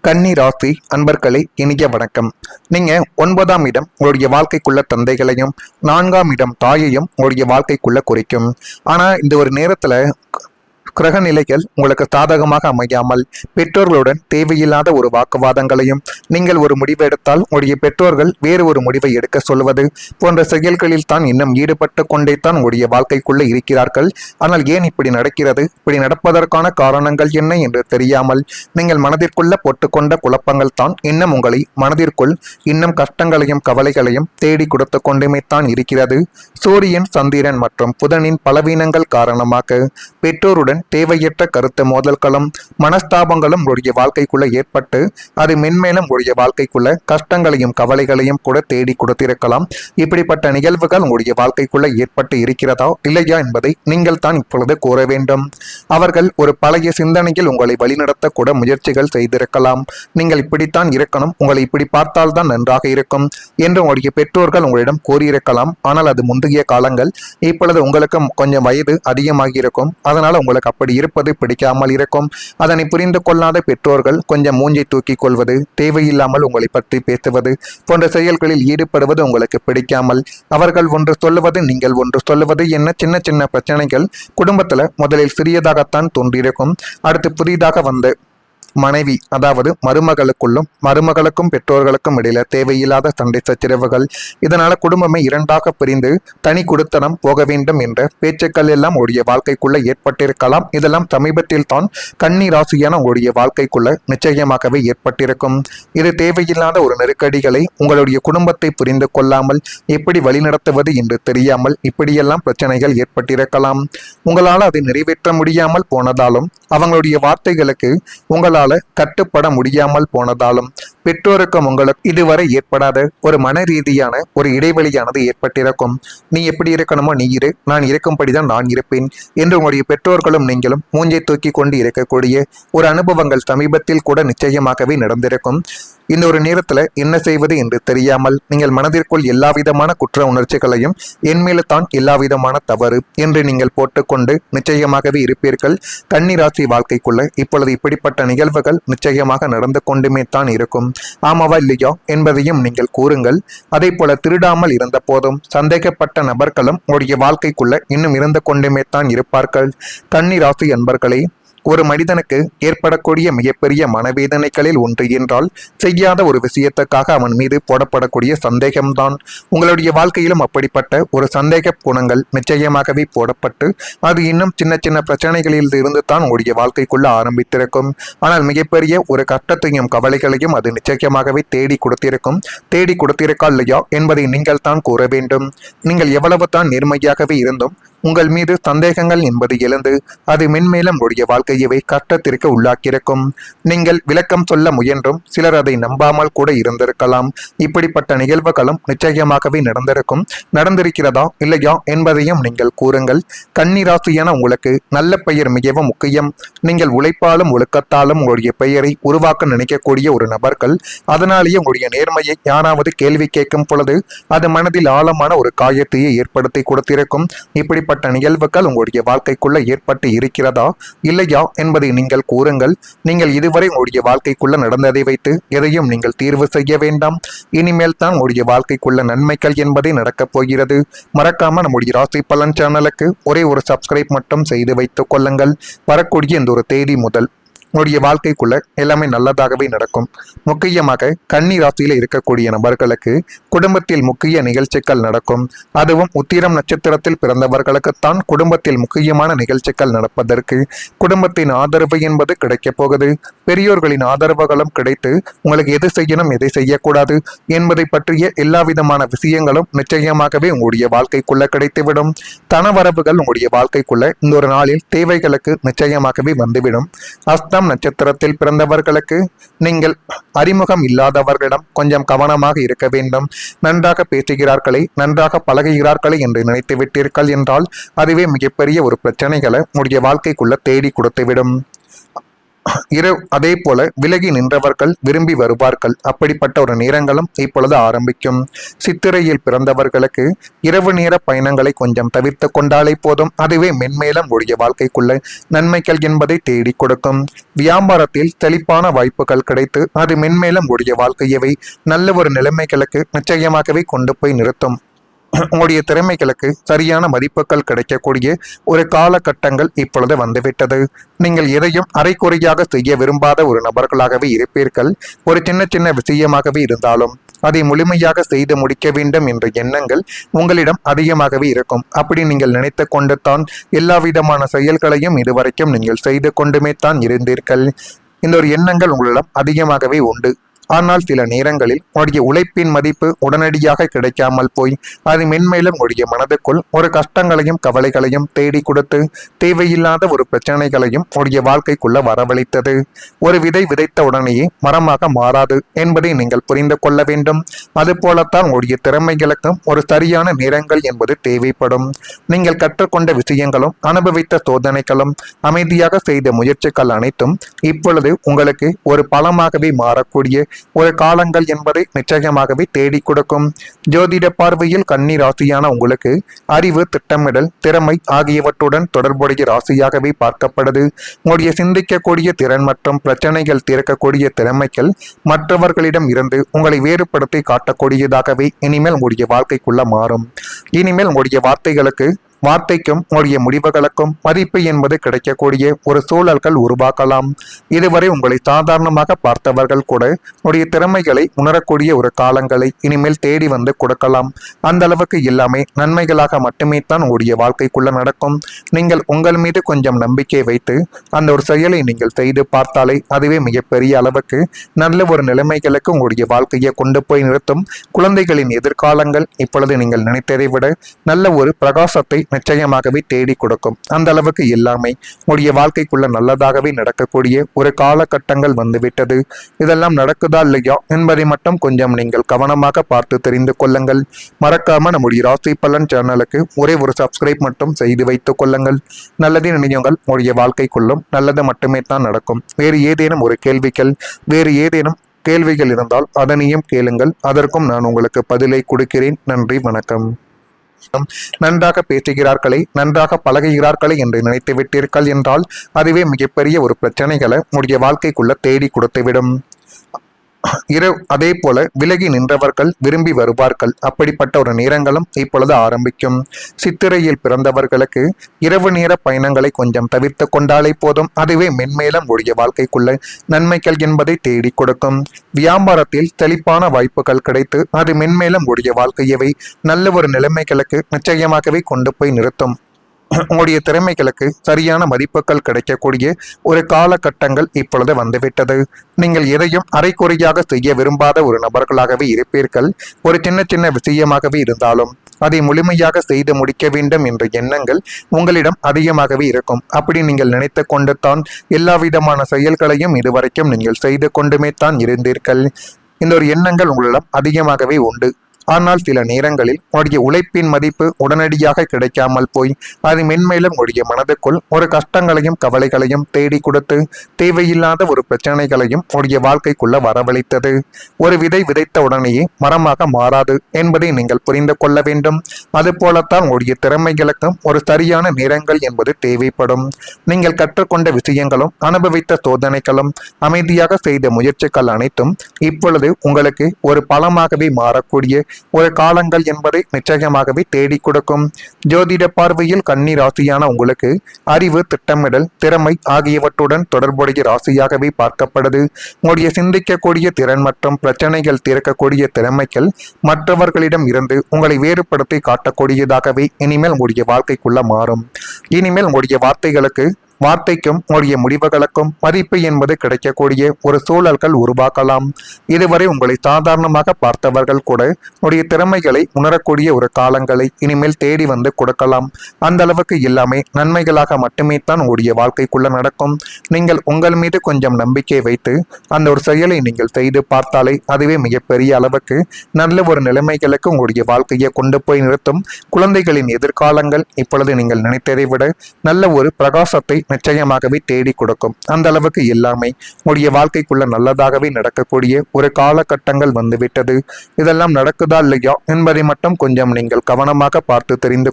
கன்னி ராசி அன்பர்களே, இனிய வணக்கம். நீங்க 9ஆம் இடம் உங்களுடைய வாழ்க்கைக்குள்ள தந்தைகளையும், 4ஆம் இடம் தாயையும் உங்களுடைய வாழ்க்கைக்குள்ள குறிக்கும். ஆனா இந்த ஒரு நேரத்துல கிரக நிலைகள் உங்களுக்கு சாதகமாக அமையாமல் பெற்றோர்களுடன் தேவையில்லாத ஒரு வாக்குவாதங்களையும், நீங்கள் ஒரு முடிவு எடுத்தால் உங்களுடைய பெற்றோர்கள் வேறு ஒரு முடிவை எடுக்க சொல்வது போன்ற செயல்களில் தான் இன்னும் ஈடுபட்டு கொண்டே தான் உங்களுடைய வாழ்க்கைக்குள்ளே இருக்கிறார்கள். ஆனால் ஏன் இப்படி நடக்கிறது, இப்படி நடப்பதற்கான காரணங்கள் என்ன என்று தெரியாமல் நீங்கள் மனதிற்குள்ள போட்டுக்கொண்ட குழப்பங்கள் தான் இன்னும் உங்களை மனதிற்குள் இன்னும் கஷ்டங்களையும் கவலைகளையும் தேடி கொடுத்து கொண்டுமே தான் இருக்கிறது. சூரியன், சந்திரன் மற்றும் புதனின் பலவீனங்கள் காரணமாக பெற்றோருடன் தேவையற்ற கருத்து மோதல்களும் மனஸ்தாபங்களும் உங்களுடைய வாழ்க்கைக்குள்ள ஏற்பட்டு அது மென்மேலும் உங்களுடைய வாழ்க்கைக்குள்ள கஷ்டங்களையும் கவலைகளையும் கூட தேடி கொடுத்திருக்கலாம். இப்படிப்பட்ட நிகழ்வுகள் உங்களுடைய வாழ்க்கைக்குள்ள ஏற்பட்டு இருக்கிறதா இல்லையா என்பதை நீங்கள் தான் இப்பொழுது கூற வேண்டும். அவர்கள் ஒரு பழைய சிந்தனையில் உங்களை வழிநடத்த கூட முயற்சிகள் செய்திருக்கலாம். நீங்கள் இப்படித்தான் இருக்கணும், உங்களை இப்படி பார்த்தால் தான் நன்றாக இருக்கும் என்று உங்களுடைய பெற்றோர்கள் உங்களிடம் கூறியிருக்கலாம். ஆனால் அது முந்தைய காலங்கள். இப்பொழுது உங்களுக்கு கொஞ்சம் வயது அதிகமாகி இருக்கும், அதனால உங்களுக்கு அப்படி இருப்பது பிடிக்காமல் இருக்கும். அதனை புரிந்து கொள்ளாத பெற்றோர்கள் கொஞ்சம் மூஞ்சை தூக்கி கொள்வது, தேவையில்லாமல் உங்களை பற்றி பேசுவது போன்ற செயல்களில் ஈடுபடுவது உங்களுக்கு பிடிக்காமல், அவர்கள் ஒன்று சொல்லுவது நீங்கள் ஒன்று சொல்லுவது என்ன சின்ன சின்ன பிரச்சனைகள் குடும்பத்துல முதலில் சிறியதாகத்தான் தோன்றியிருக்கும். அடுத்து புதிதாக வந்து மனைவி, அதாவது மருமகளுக்கும் பெற்றோர்களுக்கும் இடையில தேவையில்லாத சண்டை சச்சரவுகள், இதனால குடும்பமே இரண்டாக பிரிந்து தனி குடித்தனம் போக வேண்டும் என்ற பேச்சுக்கள் எல்லாம் உங்களுடைய வாழ்க்கைக்குள்ள ஏற்பட்டிருக்கலாம். இதெல்லாம் சமீபத்தில் தான் கன்னி ராசியான உங்களுடைய வாழ்க்கைக்குள்ள நிச்சயமாகவே ஏற்பட்டிருக்கும். இது தேவையில்லாத ஒரு நெருக்கடிகளை உங்களுடைய குடும்பத்தை புரிந்து கொள்ளாமல் எப்படி வழிநடத்துவது என்று தெரியாமல் இப்படியெல்லாம் பிரச்சனைகள் ஏற்பட்டிருக்கலாம். உங்களால் அதை நிறைவேற்ற முடியாமல் போனதாலும், அவங்களுடைய வார்த்தைகளுக்கு உங்களால் கட்டுப்பட முடியாமல் போனதாலும், பெற்றோருக்கும் உங்களுக்கு இதுவரை ஏற்படாத ஒரு மன ரீதியான ஒரு இடைவெளியானது ஏற்பட்டிருக்கும். நீ எப்படி இருக்கணுமோ நீ இரு, நான் இருக்கும்படிதான் நான் இருப்பேன் என்று உங்களுடைய பெற்றோர்களும் நீங்களும் மூஞ்சை தூக்கி கொண்டு இருக்கக்கூடிய ஒரு அனுபவங்கள் சமீபத்தில் கூட நிச்சயமாகவே நடந்திருக்கும். இந்த ஒரு நேரத்துல என்ன செய்வது என்று தெரியாமல் நீங்கள் மனதிற்குள் எல்லா விதமான குற்ற உணர்ச்சிகளையும், என்மேல தான் எல்லா விதமான தவறு என்று நீங்கள் போட்டுக்கொண்டு நிச்சயமாகவே இருப்பீர்கள். கன்னிராசி வாழ்க்கைக்குள்ள இப்பொழுது இப்படிப்பட்ட நிகழ்வுகள் நிச்சயமாக நடந்து கொண்டுமே தான் இருக்கும். ஆமாவா இல்லையா என்பதையும் நீங்கள் கூறுங்கள். அதே போல திருடாமல் இருந்த போதும் சந்தேகப்பட்ட நபர்களும் உங்களுடைய வாழ்க்கைக்குள்ள இன்னும் இருந்து கொண்டுமே தான் இருப்பார்கள். கன்னிராசி அன்பர்களே, ஒரு மனிதனுக்கு ஏற்படக்கூடிய மிகப்பெரிய மனவேதனைகளில் ஒன்று என்றால் செய்யாத ஒரு விஷயத்துக்காக அவன் மீது போடப்படக்கூடிய சந்தேகம்தான். உங்களுடைய வாழ்க்கையிலும் அப்படிப்பட்ட ஒரு சந்தேக குணங்கள் நிச்சயமாகவே போடப்பட்டு அது இன்னும் சின்ன சின்ன பிரச்சனைகளில் இருந்து தான் உங்களுடைய வாழ்க்கைக்குள்ள ஆரம்பித்திருக்கும். ஆனால் மிகப்பெரிய ஒரு கஷ்டத்தையும் கவலைகளையும் அது நிச்சயமாகவே தேடி கொடுத்திருக்கா இல்லையா என்பதை நீங்கள் தான் கூற வேண்டும். நீங்கள் எவ்வளவு தான் நேர்மையாகவே இருந்தும் உங்கள் மீது சந்தேகங்கள் என்பது எழுந்து அது மென்மேலும் உடைய வாழ்க்கையவே கஷ்டத்திற்கு உள்ளாக்கியிருக்கும். நீங்கள் விளக்கம் சொல்ல முயன்றும் சிலர் அதை நம்பாமல் கூட இருந்திருக்கலாம். இப்படிப்பட்ட நிகழ்வுகளும் நிச்சயமாகவே நடந்திருக்கிறதா இல்லையா என்பதையும் நீங்கள் கூறுங்கள். கன்னிராசியான உங்களுக்கு நல்ல பெயர் மிகவும் முக்கியம். நீங்கள் உழைப்பாலும் ஒழுக்கத்தாலும் உங்களுடைய பெயரை உருவாக்க நினைக்கக்கூடிய ஒரு நபர்கள். அதனாலேயே உங்களுடைய நேர்மையை யாராவது கேள்வி கேட்கும் பொழுது அது மனதில் ஆழமான ஒரு காயத்தையே ஏற்படுத்தி கொடுத்திருக்கும். இப்படி நிகழ்வுகள் உங்களுடைய வாழ்க்கைக்குள்ள ஏற்பட்டு இருக்கிறதா இல்லையா என்பதை நீங்கள் கூறுங்கள். நீங்கள் இதுவரை உங்களுடைய வாழ்க்கைக்குள்ள நடந்ததை வைத்து எதையும் நீங்கள் தீர்வு செய்ய வேண்டாம். இனிமேல் தான் உங்களுடைய வாழ்க்கைக்குள்ள நன்மைகள் என்பதை நடக்கப் போகிறது. மறக்காம நம்முடைய ராசி பலன் சேனலுக்கு ஒரே ஒரு சப்ஸ்கிரைப் மட்டும் செய்து வைத்துக் கொள்ளுங்கள். வரக்கூடிய இந்த ஒரு தேதி முதல் உங்களுடைய வாழ்க்கைக்குள்ள எல்லாமே நல்லதாகவே நடக்கும். முக்கியமாக கன்னி ராசியில இருக்கக்கூடிய நபர்களுக்கு குடும்பத்தில் முக்கிய நிகழ்ச்சிகள் நடக்கும். அதுவும் உத்திரம் நட்சத்திரத்தில் பிறந்தவர்களுக்குத்தான் குடும்பத்தில் முக்கியமான நிகழ்ச்சிகள் நடப்பதற்கு குடும்பத்தின் ஆதரவு என்பது கிடைக்கப் போகுது. பெரியோர்களின் ஆதரவுகளும் கிடைத்து உங்களுக்கு எது செய்யணும் எதை செய்யக்கூடாது என்பதை பற்றிய எல்லா விதமான விஷயங்களும் நிச்சயமாகவே உங்களுடைய வாழ்க்கைக்குள்ள கிடைத்துவிடும். தனவரவுகள் உங்களுடைய வாழ்க்கைக்குள்ள இந்த ஒரு நாளில் தேவைகளுக்கு நிச்சயமாகவே வந்துவிடும். நட்சத்திரத்தில் பிறந்தவர்களுக்கு நீங்கள் அறிமுகம் இல்லாதவர்களிடம் கொஞ்சம் கவனமாக இருக்க வேண்டும். நன்றாக பேசுகிறார்களே, நன்றாக பழகுகிறார்களே என்று நினைத்து விட்டீர்கள் என்றால் அதுவே மிகப்பெரிய ஒரு பிரச்சனைகளை உங்களுடைய வாழ்க்கைக்குள்ள தேடி கொடுத்துவிடும். அதே போல விலகி நின்றவர்கள் விரும்பி வருவார்கள். அப்படிப்பட்ட ஒரு நேரங்களும் இப்பொழுது ஆரம்பிக்கும். சித்திரையில் பிறந்தவர்களுக்கு இரவு நேர பயணங்களை கொஞ்சம் தவிர்த்து கொண்டாலே போதும். அதுவே மென்மேலும் உடைய வாழ்க்கைக்குள்ள நன்மைகள் என்பதை தேடி கொடுக்கும். வியாபாரத்தில் செழிப்பான வாய்ப்புகள் கிடைத்து அது மென்மேலும் உடைய வாழ்க்கையவை நல்ல ஒரு நிலைமைகளுக்கு நிச்சயமாகவே கொண்டு போய் நிறுத்தும். உங்களுடைய திறமைகளுக்கு சரியான மதிப்புகள் கிடைக்கக்கூடிய ஒரு காலகட்டங்கள் இப்பொழுது வந்துவிட்டது. நீங்கள் எதையும் அரைக்குறையாக செய்ய விரும்பாத ஒரு நபர்களாகவே இருப்பீர்கள். ஒரு சின்ன சின்ன விஷயமாகவே இருந்தாலும் அதை முழுமையாக செய்து முடிக்க வேண்டும் என்ற எண்ணங்கள் உங்களிடம் அதிகமாகவே இருக்கும். அப்படி நீங்கள் நினைத்து கொண்டு தான் எல்லா விதமான செயல்களையும் இதுவரைக்கும் நீங்கள் செய்து கொண்டுமே தான் இருந்தீர்கள். இந்த ஒரு எண்ணங்கள் உங்களிடம் அதிகமாகவே உண்டு. ஆனால் சில நேரங்களில் உடைய உழைப்பின் மதிப்பு உடனடியாக கிடைக்காமல் போய் அது மென்மேலும் உடைய மனதுக்குள் ஒரு கஷ்டங்களையும் கவலைகளையும் தேடி கொடுத்து தேவையில்லாத ஒரு பிரச்சனைகளையும் உடைய வாழ்க்கைக்குள்ள வரவழைத்தது. ஒரு விதை விதைத்த உடனேயே மரமாக மாறாது என்பதை நீங்கள் புரிந்து கொள்ள வேண்டும். அதுபோலத்தான் உடைய திறமைகளுக்கும் ஒரு சரியான நேரங்கள் என்பது தேவைப்படும். நீங்கள் கற்றுக்கொண்ட விஷயங்களும் அனுபவித்த சோதனைகளும் அமைதியாக செய்த முயற்சிகள் அனைத்தும் இப்பொழுது உங்களுக்கு ஒரு பலமாகவே மாறக்கூடிய ஒரு காலங்கள் என்பதை நிச்சயமாகவே தேடி கொடுக்கும். ஜோதிட பார்வையில் கன்னி ராசியான உங்களுக்கு அறிவு, திட்டமிடல், திறமை ஆகியவற்றுடன் தொடர்புடைய ராசியாகவே பார்க்கப்படுது. உங்களுடைய சிந்திக்கக்கூடிய திறன் மற்றும் பிரச்சனைகள் தீர்க்கக்கூடிய திறமைகள் மற்றவர்களிடம் இருந்து உங்களை வேறுபடுத்தி காட்டக்கூடியதாகவே இனிமேல் உங்களுடைய வாழ்க்கைக்குள்ள மாறும். இனிமேல் உங்களுடைய வார்த்தைக்கும் உங்களுடைய முடிவுகளுக்கும் மதிப்பு என்பது கிடைக்கக்கூடிய ஒரு சூழல்கள் உருவாக்கலாம். இதுவரை உங்களை சாதாரணமாக பார்த்தவர்கள் கூட உங்களுடைய திறமைகளை உணரக்கூடிய ஒரு காலங்களை இனிமேல் தேடி வந்து கொடுக்கலாம். அந்த அளவுக்கு எல்லாமே நன்மைகளாக மட்டுமே தான் உங்களுடைய வாழ்க்கைக்குள்ள நடக்கும். நீங்கள் உங்கள் மீது கொஞ்சம் நம்பிக்கை வைத்து அந்த ஒரு செயலை நீங்கள் செய்து பார்த்தாலே அதுவே மிகப்பெரிய அளவுக்கு நல்ல ஒரு நிலைமைகளுக்கு உங்களுடைய வாழ்க்கையை கொண்டு போய் நிறுத்தும். குழந்தைகளின் எதிர்காலங்கள் இப்பொழுது நீங்கள் நினைத்ததை விட நல்ல ஒரு பிரகாசத்தை நிச்சயமாகவே தேடி கொடுக்கும். அந்த அளவுக்கு எல்லாமே உங்களுடைய வாழ்க்கைக்குள்ள நல்லதாகவே நடக்கக்கூடிய ஒரு காலகட்டங்கள் வந்துவிட்டது. இதெல்லாம் நடக்குதா இல்லையா என்பதை மட்டும் கொஞ்சம் நீங்கள் கவனமாக பார்த்து தெரிந்து கொள்ளுங்கள். மறக்காம நம்முடைய ராசி பலன் சேனலுக்கு ஒரே ஒரு சப்ஸ்கிரைப் மட்டும் செய்து வைத்துக் கொள்ளுங்கள். நல்லதே நினையுங்கள். உங்களுடைய வாழ்க்கைக்குள்ளும் நல்லது மட்டுமே தான் நடக்கும். வேறு ஏதேனும் ஒரு கேள்விகள் இருந்தால் அதனையும் கேளுங்கள். அதற்கும் நான் உங்களுக்கு பதிலை கொடுக்கிறேன். நன்றி, வணக்கம். நன்றாக பேசுகிறார்களே, நன்றாக பழகுகிறார்களே என்று நினைத்து விட்டீர்கள் என்றால் அதுவே மிகப்பெரிய ஒரு பிரச்சனைகளை உங்களுடைய வாழ்க்கைக்குள்ள தேடி கொடுத்துவிடும். அதே போல விலகி நின்றவர்கள் விரும்பி வருவார்கள். அப்படிப்பட்ட ஒரு நேரங்களும் இப்பொழுது ஆரம்பிக்கும். சித்திரையில் பிறந்தவர்களுக்கு இரவு நேர பயணங்களை கொஞ்சம் தவிர்த்து கொண்டாலே போதும். அதுவே மென்மேலும் உடைய வாழ்க்கைக்குள்ள நன்மைகள் என்பதை தேடி கொடுக்கும். வியாபாரத்தில் செழிப்பான வாய்ப்புகள் கிடைத்து அது மென்மேலும் உடைய வாழ்க்கையவை நல்ல ஒரு நிலைமைகளுக்கு நிச்சயமாகவே கொண்டு போய் நிறுத்தும். உங்களுடைய திறமைகளுக்கு சரியான மதிப்புகள் கிடைக்கக்கூடிய ஒரு காலகட்டங்கள் இப்பொழுது வந்துவிட்டது. நீங்கள் எதையும் அரைக்குறையாக செய்ய விரும்பாத ஒரு நபர்களாகவே இருப்பீர்கள். ஒரு சின்ன சின்ன விஷயமாகவே இருந்தாலும் அதை முழுமையாக செய்து முடிக்க வேண்டும் என்ற எண்ணங்கள் உங்களிடம் அதிகமாகவே இருக்கும். அப்படி நீங்கள் நினைத்து கொண்டு தான் எல்லா விதமான செயல்களையும் இதுவரைக்கும் நீங்கள் செய்து கொண்டுமே தான் இருந்தீர்கள். இந்த ஒரு எண்ணங்கள் உங்களிடம் அதிகமாகவே உண்டு. ஆனால் சில நேரங்களில் உடைய உழைப்பின் மதிப்பு உடனடியாக கிடைக்காமல் போய் அது மென்மேலும் உடைய மனதுக்குள் ஒரு கஷ்டங்களையும் கவலைகளையும் தேடி கொடுத்து தேவையில்லாத ஒரு பிரச்சனைகளையும் உடைய வாழ்க்கைக்குள்ள வரவழைத்தது. ஒரு விதை விதைத்த உடனேயே மரமாக மாறாது என்பதை நீங்கள் புரிந்து கொள்ள வேண்டும். அதுபோலத்தான் உடைய திறமைகளுக்கும் ஒரு சரியான நேரங்கள் என்பது தேவைப்படும். நீங்கள் கற்றுக்கொண்ட விஷயங்களும் அனுபவித்த சோதனைகளும் அமைதியாக செய்த முயற்சிகள் அனைத்தும் இப்பொழுது உங்களுக்கு ஒரு பலமாகவே மாறக்கூடிய ஒரு காலங்கள் என்பதை நிச்சயமாகவே தேடி கொடுக்கும். ஜோதிட பார்வையில் கன்னி ராசியான உங்களுக்கு அறிவு, திட்டமிடல், திறமை ஆகியவற்றுடன் தொடர்புடைய ராசியாகவே பார்க்கப்படுது. உங்களுடைய சிந்திக்கக்கூடிய திறன் மற்றும் பிரச்சனைகள் தீர்க்கக்கூடிய திறமைகள் மற்றவர்களிடம் இருந்து உங்களை வேறுபடுத்தி காட்டக்கூடியதாகவே இனிமேல் உங்களுடைய வாழ்க்கைக்குள்ள மாறும். இனிமேல் உங்களுடைய வார்த்தைக்கும் உங்களுடைய முடிவுகளுக்கும் மதிப்பு என்பது கிடைக்கக்கூடிய ஒரு சூழல்கள் உருவாக்கலாம். இதுவரை உங்களை சாதாரணமாக பார்த்தவர்கள் கூட உங்களுடைய திறமைகளை உணரக்கூடிய ஒரு காலங்களை இனிமேல் தேடி வந்து கொடுக்கலாம். அந்த அளவுக்கு எல்லாமே நன்மைகளாக மட்டுமே தான் உங்களுடைய வாழ்க்கைக்குள்ள நடக்கும். நீங்கள் உங்கள் மீது கொஞ்சம் நம்பிக்கை வைத்து அந்த ஒரு செயலை நீங்கள் செய்து பார்த்தாலே அதுவே மிகப்பெரிய அளவுக்கு நல்ல ஒரு நிலைமைகளுக்கு உங்களுடைய வாழ்க்கையை கொண்டு போய் நிறுத்தும். குழந்தைகளின் எதிர்காலங்கள் இப்பொழுது நீங்கள் நினைத்ததை விட நல்ல ஒரு பிரகாசத்தை நிச்சயமாகவே தேடி கொடுக்கும். அந்த அளவுக்கு எல்லாமே உங்களுடைய வாழ்க்கைக்குள்ள நல்லதாகவே நடக்கக்கூடிய ஒரு காலகட்டங்கள் வந்துவிட்டது. இதெல்லாம் நடக்குதா இல்லையா என்பதை மட்டும் கொஞ்சம் நீங்கள் கவனமாக பார்த்து தெரிந்து